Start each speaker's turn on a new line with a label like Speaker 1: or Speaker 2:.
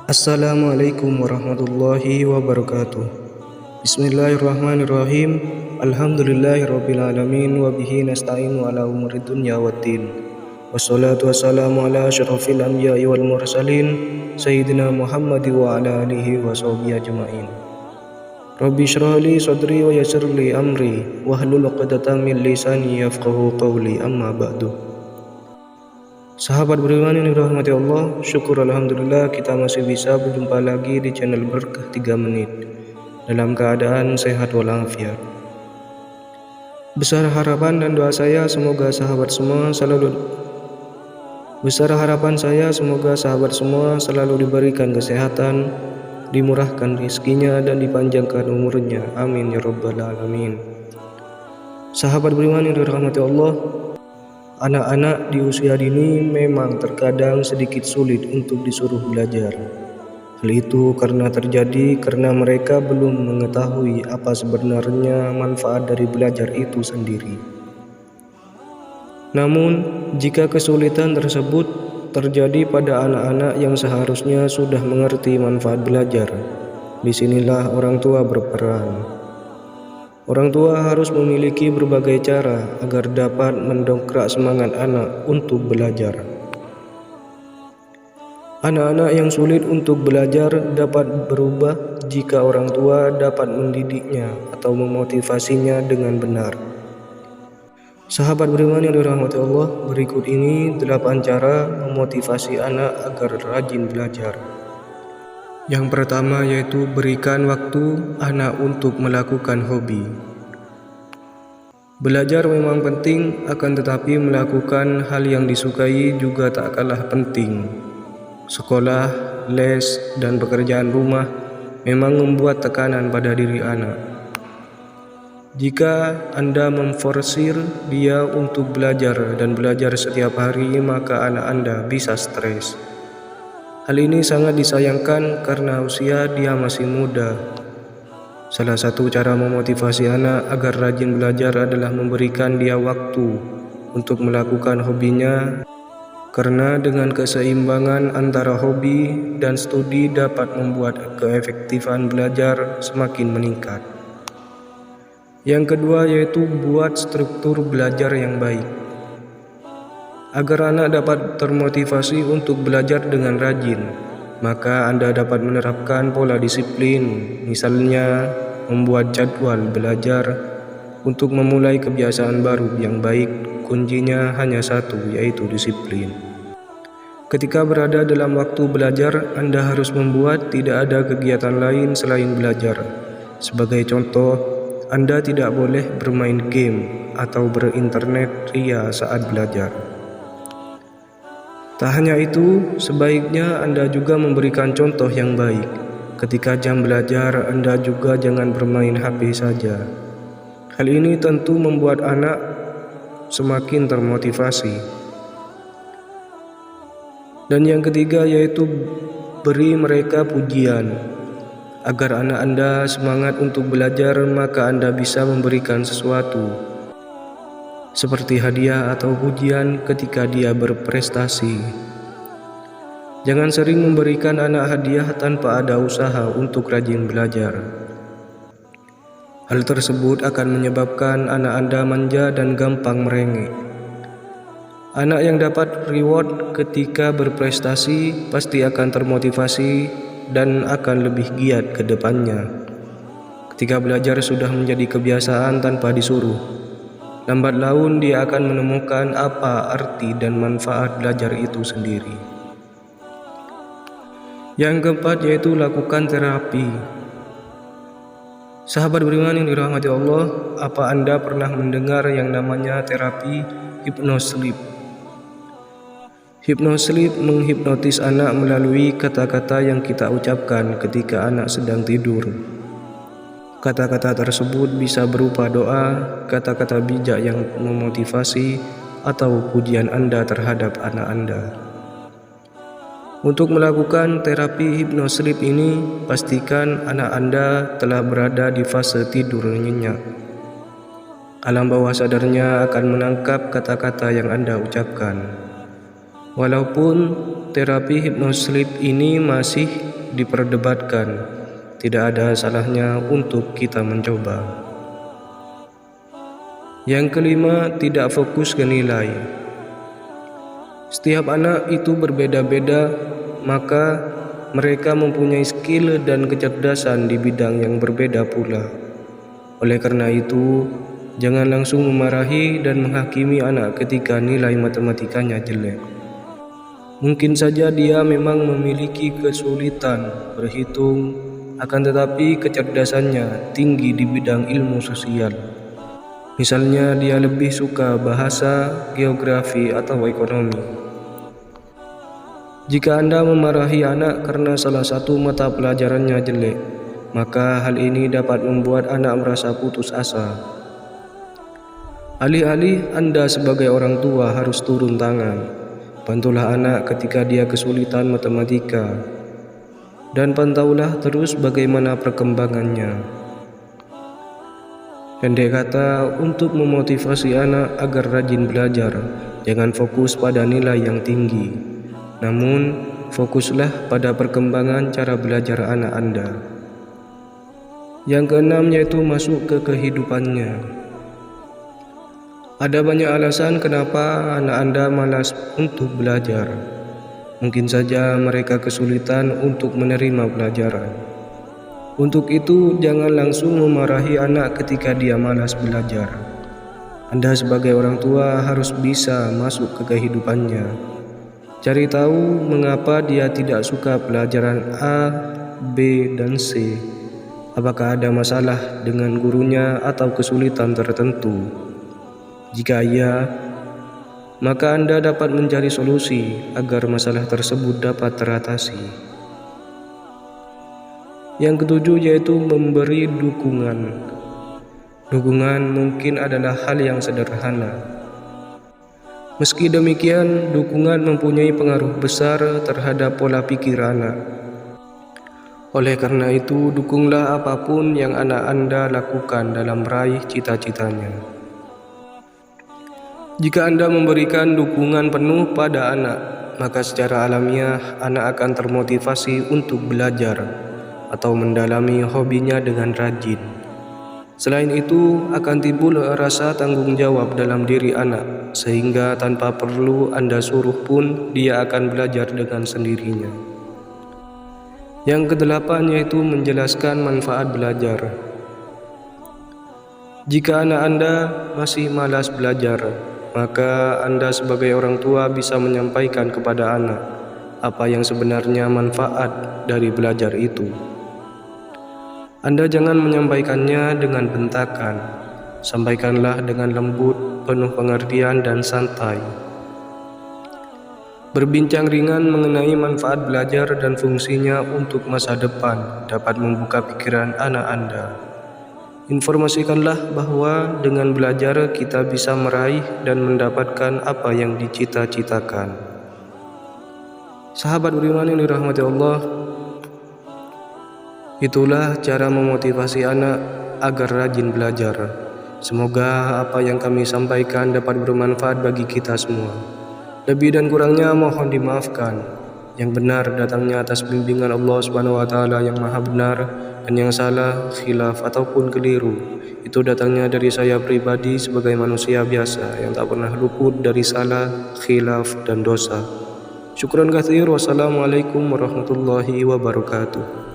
Speaker 1: Assalamualaikum warahmatullahi wabarakatuh. Bismillahirrahmanirrahim. Alhamdulillahirabbil alamin wa bihi nasta'inu ala umurid dunya waddin. Wassalatu wassalamu ala asyrafil anbiya'i wal mursalin sayyidina Muhammad wa ala alihi wa sahbihi ajma'in. Rabbi shrah li sadri wa yassir li amri wahlul 'uqdatam min lisani yafqahu qawli, amma ba'du. Sahabat beriman yang dirahmati Allah, syukur alhamdulillah kita masih bisa berjumpa lagi di channel Berkah 3 Menit dalam keadaan sehat walafiat. Besar harapan dan doa saya semoga sahabat semua selalu diberikan kesehatan, dimurahkan rezekinya dan dipanjangkan umurnya. Amin ya rabbal alamin. Sahabat beriman yang dirahmati Allah, anak-anak di usia dini memang terkadang sedikit sulit untuk disuruh belajar. Hal itu karena mereka belum mengetahui apa sebenarnya manfaat dari belajar itu sendiri. Namun, jika kesulitan tersebut terjadi pada anak-anak yang seharusnya sudah mengerti manfaat belajar, disinilah orang tua berperan. Orang tua harus memiliki berbagai cara agar dapat mendongkrak semangat anak untuk belajar. Anak-anak yang sulit untuk belajar dapat berubah jika orang tua dapat mendidiknya atau memotivasinya dengan benar. Sahabat beriman yang dirahmati Allah, berikut ini 8 cara memotivasi anak agar rajin belajar. Yang pertama yaitu berikan waktu anak untuk melakukan hobi. Belajar memang penting, akan tetapi melakukan hal yang disukai juga tak kalah penting. Sekolah, les, dan pekerjaan rumah memang membuat tekanan pada diri anak. Jika Anda memforsir dia untuk belajar dan belajar setiap hari, maka anak Anda bisa stres. Hal ini sangat disayangkan karena usia dia masih muda. Salah satu cara memotivasi anak agar rajin belajar adalah memberikan dia waktu untuk melakukan hobinya, karena dengan keseimbangan antara hobi dan studi dapat membuat keefektifan belajar semakin meningkat. Yang kedua yaitu buat struktur belajar yang baik. Agar anak dapat termotivasi untuk belajar dengan rajin, maka Anda dapat menerapkan pola disiplin, misalnya membuat jadwal belajar. Untuk memulai kebiasaan baru yang baik, kuncinya hanya satu, yaitu disiplin. Ketika berada dalam waktu belajar, Anda harus membuat tidak ada kegiatan lain selain belajar. Sebagai contoh, Anda tidak boleh bermain game atau berinternet ria saat belajar. Tak hanya itu, sebaiknya Anda juga memberikan contoh yang baik. Ketika jam belajar, Anda juga jangan bermain HP saja. Hal ini tentu membuat anak semakin termotivasi. Dan yang ketiga yaitu beri mereka pujian. Agar anak Anda semangat untuk belajar, maka Anda bisa memberikan sesuatu seperti hadiah atau pujian ketika dia berprestasi. Jangan sering memberikan anak hadiah tanpa ada usaha untuk rajin belajar. Hal tersebut akan menyebabkan anak Anda manja dan gampang merengek. Anak yang dapat reward ketika berprestasi pasti akan termotivasi dan akan lebih giat ke depannya. Ketika belajar sudah menjadi kebiasaan tanpa disuruh, lambat laun dia akan menemukan apa arti dan manfaat belajar itu sendiri. Yang keempat yaitu lakukan terapi. Sahabat beriman yang dirahmati Allah, apa Anda pernah mendengar yang namanya terapi hypnosleep? Hypnosleep menghipnotis anak melalui kata-kata yang kita ucapkan ketika anak sedang tidur. Kata-kata tersebut bisa berupa doa, kata-kata bijak yang memotivasi, atau pujian Anda terhadap anak Anda. Untuk melakukan terapi hypnosleep ini, pastikan anak Anda telah berada di fase tidur nyenyak. Alam bawah sadarnya akan menangkap kata-kata yang Anda ucapkan. Walaupun terapi hypnosleep ini masih diperdebatkan, tidak ada salahnya untuk kita mencoba. Yang kelima, tidak fokus ke nilai. Setiap anak itu berbeda-beda, maka mereka mempunyai skill dan kecerdasan di bidang yang berbeda pula. Oleh karena itu, jangan langsung memarahi dan menghakimi anak ketika nilai matematikanya jelek. Mungkin saja dia memang memiliki kesulitan berhitung, akan tetapi kecerdasannya tinggi di bidang ilmu sosial. Misalnya dia lebih suka bahasa, geografi, atau ekonomi. Jika Anda memarahi anak karena salah satu mata pelajarannya jelek, maka hal ini dapat membuat anak merasa putus asa. Alih-alih Anda sebagai orang tua harus turun tangan, bantulah anak ketika dia kesulitan matematika, dan pantaulah terus bagaimana perkembangannya. Pendek kata, untuk memotivasi anak agar rajin belajar, jangan fokus pada nilai yang tinggi, namun fokuslah pada perkembangan cara belajar anak Anda. Yang keenam yaitu masuk ke kehidupannya. Ada banyak alasan kenapa anak Anda malas untuk belajar. Mungkin saja mereka kesulitan untuk menerima pelajaran. Untuk itu, jangan langsung memarahi anak ketika dia malas belajar. Anda sebagai orang tua harus bisa masuk ke kehidupannya. Cari tahu mengapa dia tidak suka pelajaran A, B, dan C. Apakah ada masalah dengan gurunya atau kesulitan tertentu? Jika iya, maka Anda dapat mencari solusi agar masalah tersebut dapat teratasi. Yang ketujuh yaitu memberi dukungan. Dukungan mungkin adalah hal yang sederhana. Meski demikian, dukungan mempunyai pengaruh besar terhadap pola pikir anak. Oleh karena itu, dukunglah apapun yang anak Anda lakukan dalam meraih cita-citanya. Jika Anda memberikan dukungan penuh pada anak, maka secara alamiah anak akan termotivasi untuk belajar atau mendalami hobinya dengan rajin. Selain itu, akan timbul rasa tanggung jawab dalam diri anak, sehingga tanpa perlu Anda suruh pun dia akan belajar dengan sendirinya. Yang kedelapan yaitu menjelaskan manfaat belajar. Jika anak Anda masih malas belajar, maka Anda sebagai orang tua bisa menyampaikan kepada anak apa yang sebenarnya manfaat dari belajar itu. Anda jangan menyampaikannya dengan bentakan, sampaikanlah dengan lembut, penuh pengertian dan santai. Berbincang ringan mengenai manfaat belajar dan fungsinya untuk masa depan dapat membuka pikiran anak Anda. Informasikanlah bahwa dengan belajar kita bisa meraih dan mendapatkan apa yang dicita-citakan. Sahabat beriman yang dirahmati Allah, itulah cara memotivasi anak agar rajin belajar. Semoga apa yang kami sampaikan dapat bermanfaat bagi kita semua. Lebih dan kurangnya mohon dimaafkan. Yang benar datangnya atas bimbingan Allah Subhanahu wa taala yang Maha benar, dan yang salah, khilaf ataupun keliru itu datangnya dari saya pribadi sebagai manusia biasa yang tak pernah luput dari salah, khilaf dan dosa. Syukran katsir. Wassalamualaikum warahmatullahi wabarakatuh.